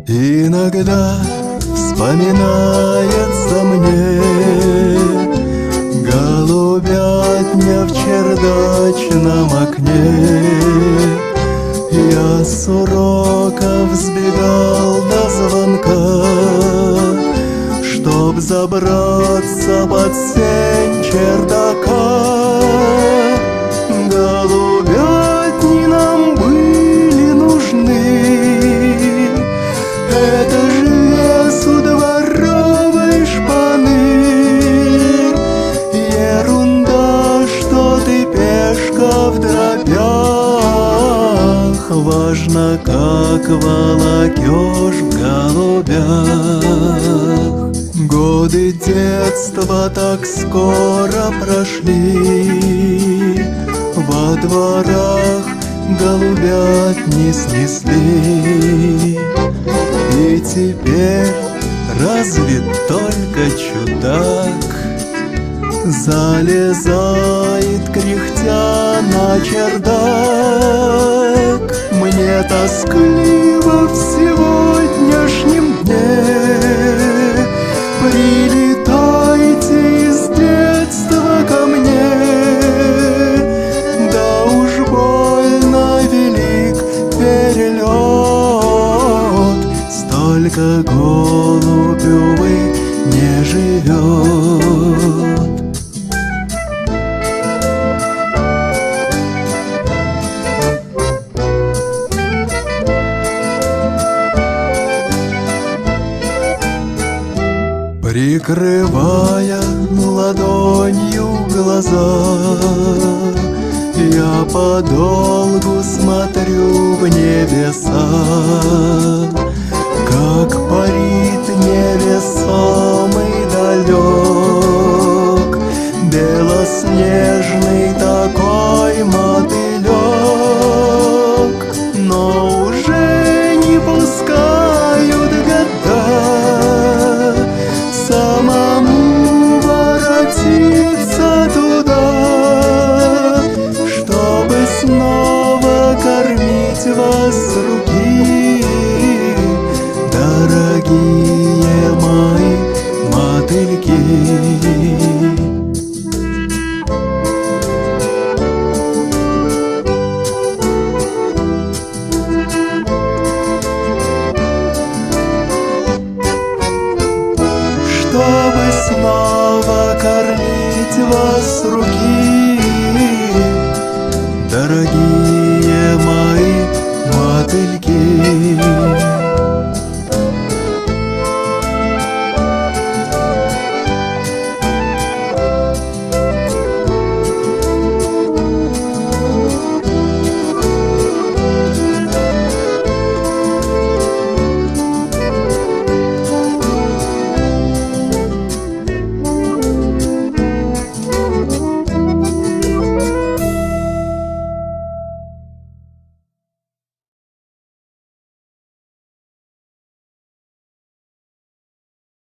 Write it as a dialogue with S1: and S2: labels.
S1: Иногда вспоминается мне голубятня в чердачном окне. Я с уроков сбегал до звонка, чтоб забраться под сень чердака. Голубятни нам были нужны, это ж лес у дворовой шпаны. Ерунда, что ты пешка в дробях, важно, как волокешь в голубях. Годы детства так скоро прошли, во дворах голубятни снесли. И теперь разве только чудак залезает кряхтя на чердак. Мне тоскливо в сегодняшнем дне, прилетайте из детства ко мне. Да уж больно велик перелет, столько голубь, увы, не живет. Прикрывая ладонью глаза, я подолгу смотрю в небеса, как парит невесомый далек белоснежный такой мотылек. Но уже не пускают года самому воротиться туда, чтобы снова кормить вас с руки, дорогие мои мотыльки. Чтобы снова кормить вас с руки,